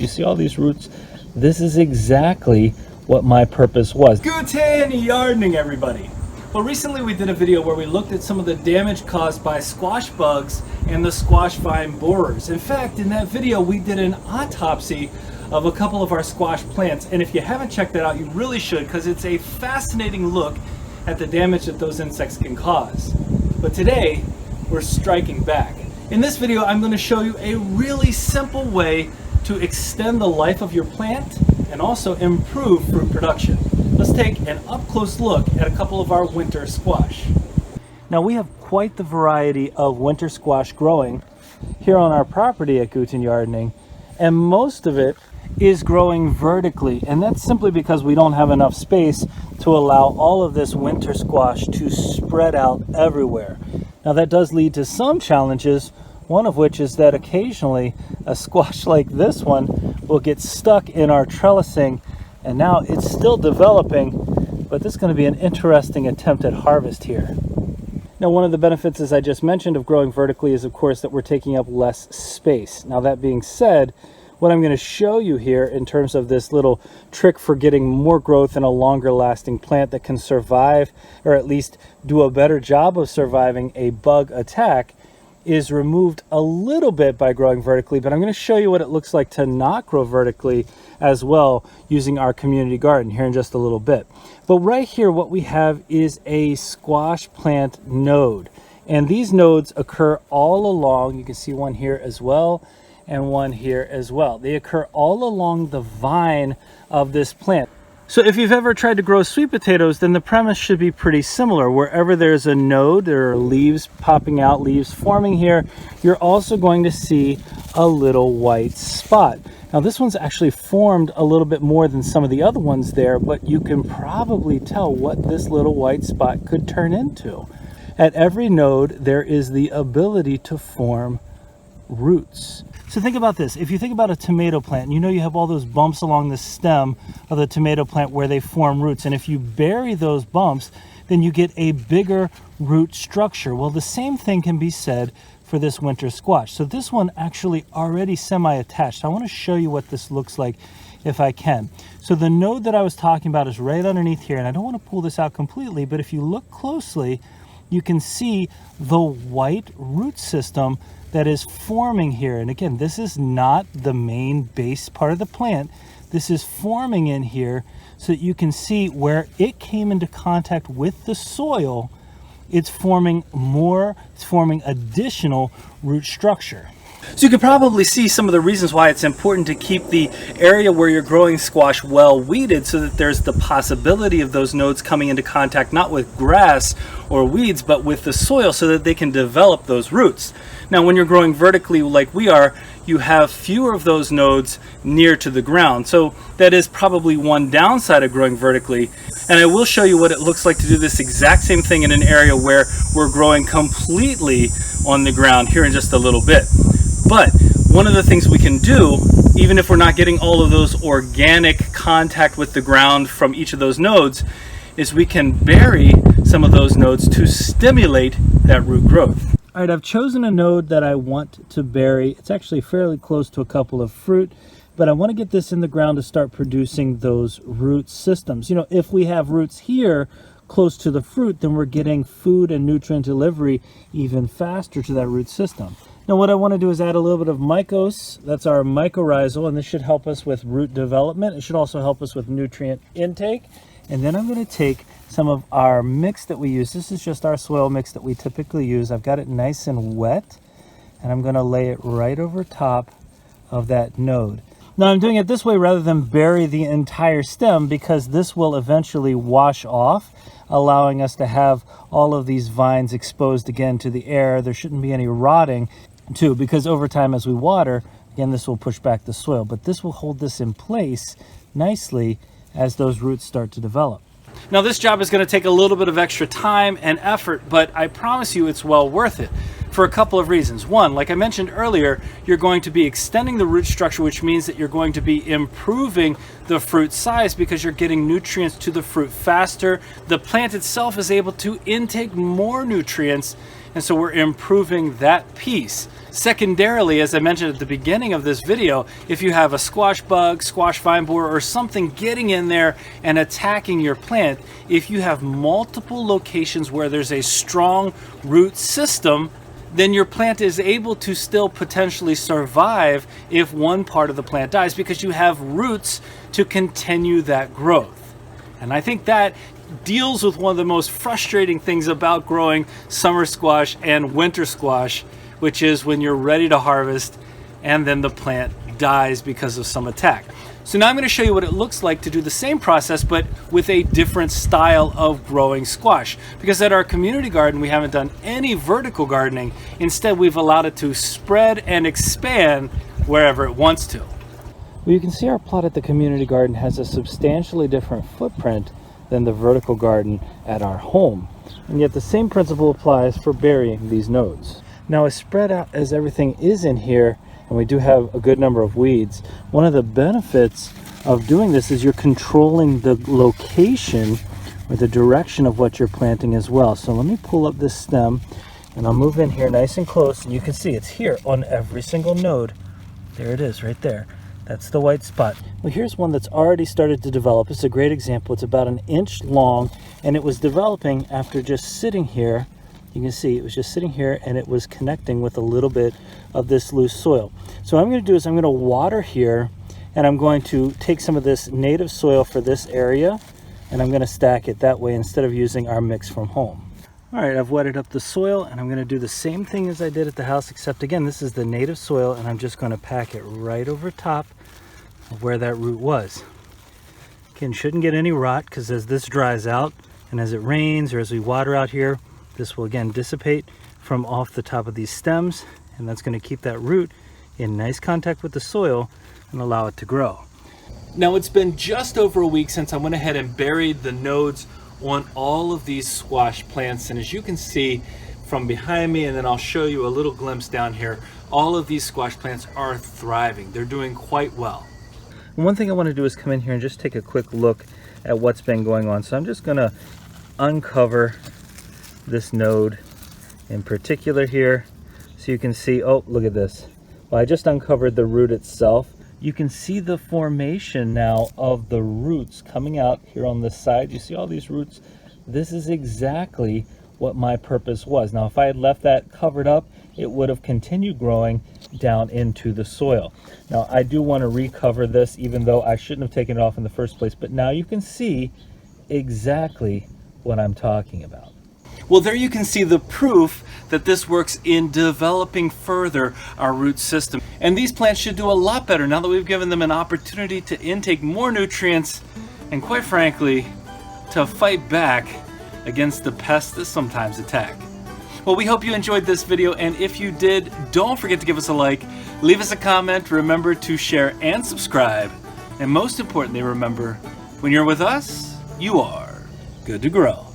You see all these roots? This is exactly what my purpose was. Guten Yardening, everybody. Well, recently we did a video where we looked at some of the damage caused by squash bugs and the squash vine borers. In fact, in that video we did an autopsy of a couple of our squash plants, and if you haven't checked that out, you really should, because it's a fascinating look at the damage that those insects can cause. But today we're striking back. In this video I'm going to show you a really simple way to extend the life of your plant and also improve fruit production. Let's take an up-close look at a couple of our winter squash. Now we have quite the variety of winter squash growing here on our property at Guten Yardening, and most of it is growing vertically, and that's simply because we don't have enough space to allow all of this winter squash to spread out everywhere. Now that does lead to some challenges, one of which is that occasionally a squash like this one will get stuck in our trellising, and now it's still developing, but this is going to be an interesting attempt at harvest here. Now, one of the benefits, as I just mentioned, of growing vertically is, of course, that we're taking up less space. Now, that being said, what I'm going to show you here in terms of this little trick for getting more growth in a longer lasting plant that can survive, or at least do a better job of surviving a bug attack, is removed a little bit by growing vertically, but I'm going to show you what it looks like to not grow vertically as well using our community garden here in just a little bit. But right here what we have is a squash plant node, and these nodes occur all along. You can see one here as well and one here as well. They occur all along the vine of this plant. So if you've ever tried to grow sweet potatoes, then the premise should be pretty similar. Wherever there's a node, there are leaves popping out, leaves forming here, you're also going to see a little white spot. Now this one's actually formed a little bit more than some of the other ones there, but you can probably tell what this little white spot could turn into. At every node, there is the ability to form roots. So think about this. If you think about a tomato plant, you know you have all those bumps along the stem of the tomato plant where they form roots. And if you bury those bumps, then you get a bigger root structure. Well, the same thing can be said for this winter squash. So this one actually already semi-attached. I want to show you what this looks like if I can. So the node that I was talking about is right underneath here, and I don't want to pull this out completely, but if you look closely, you can see the white root system that is forming here. And again, this is not the main base part of the plant. This is forming in here so that you can see where it came into contact with the soil. It's forming more, it's forming additional root structure. So you can probably see some of the reasons why it's important to keep the area where you're growing squash well weeded, so that there's the possibility of those nodes coming into contact not with grass or weeds but with the soil, so that they can develop those roots. Now when you're growing vertically like we are, you have fewer of those nodes near to the ground. So that is probably one downside of growing vertically. And I will show you what it looks like to do this exact same thing in an area where we're growing completely on the ground here in just a little bit. But one of the things we can do, even if we're not getting all of those organic contact with the ground from each of those nodes, is we can bury some of those nodes to stimulate that root growth. All right, I've chosen a node that I want to bury. It's actually fairly close to a couple of fruit, but I want to get this in the ground to start producing those root systems. You know, if we have roots here close to the fruit, then we're getting food and nutrient delivery even faster to that root system. Now what I want to do is add a little bit of mycos. That's our mycorrhizal, and this should help us with root development. It should also help us with nutrient intake. And then I'm going to take some of our mix that we use. This is just our soil mix that we typically use. I've got it nice and wet, and I'm going to lay it right over top of that node. Now I'm doing it this way rather than bury the entire stem, because this will eventually wash off, allowing us to have all of these vines exposed again to the air. There shouldn't be any rotting too, because over time as we water, again, this will push back the soil, but this will hold this in place nicely as those roots start to develop. Now this job is going to take a little bit of extra time and effort, but I promise you it's well worth it. for a couple of reasons. One, like I mentioned earlier, you're going to be extending the root structure, which means that you're going to be improving the fruit size because you're getting nutrients to the fruit faster. The plant itself is able to intake more nutrients, and so we're improving that piece. Secondarily, as I mentioned at the beginning of this video, if you have a squash bug, squash vine borer, or something getting in there and attacking your plant, if you have multiple locations where there's a strong root system, then your plant is able to still potentially survive if one part of the plant dies because you have roots to continue that growth. And I think that deals with one of the most frustrating things about growing summer squash and winter squash, which is when you're ready to harvest and then the plant dies because of some attack. So now I'm going to show you what it looks like to do the same process but with a different style of growing squash. Because at our community garden we haven't done any vertical gardening. Instead we've allowed it to spread and expand wherever it wants to. Well, you can see our plot at the community garden has a substantially different footprint than the vertical garden at our home. And yet the same principle applies for burying these nodes. Now, as spread out as everything is in here, and we do have a good number of weeds, one of the benefits of doing this is you're controlling the location or the direction of what you're planting as well. So let me pull up this stem and I'll move in here nice and close, and you can see it's here on every single node. There it is right there. That's the white spot. Well, here's one that's already started to develop. It's a great example. It's about an inch long, and it was developing after just sitting here. You can see it was just sitting here and it was connecting with a little bit of this loose soil. So what I'm going to do is I'm going to water here, and I'm going to take some of this native soil for this area, and I'm going to stack it that way instead of using our mix from home. All right, I've wetted up the soil, and I'm going to do the same thing as I did at the house, except again, this is the native soil, and I'm just going to pack it right over top of where that root was. Again, shouldn't get any rot, because as this dries out and as it rains or as we water out here, this will again dissipate from off the top of these stems, and that's going to keep that root in nice contact with the soil and allow it to grow. Now it's been just over a week since I went ahead and buried the nodes on all of these squash plants, and as you can see from behind me, and then I'll show you a little glimpse down here, all of these squash plants are thriving. They're doing quite well. And one thing I want to do is come in here and just take a quick look at what's been going on. So I'm just going to uncover this node in particular here, so you can see, oh, look at this. Well, I just uncovered the root itself. You can see the formation now of the roots coming out here on this side. You see all these roots? This is exactly what my purpose was. Now, if I had left that covered up, it would have continued growing down into the soil. Now, I do want to recover this, even though I shouldn't have taken it off in the first place, but now you can see exactly what I'm talking about. Well, there you can see the proof that this works in developing further our root system. And these plants should do a lot better now that we've given them an opportunity to intake more nutrients and, quite frankly, to fight back against the pests that sometimes attack. Well, we hope you enjoyed this video, and if you did, don't forget to give us a like, leave us a comment, remember to share and subscribe, and most importantly, remember, when you're with us, you are good to grow.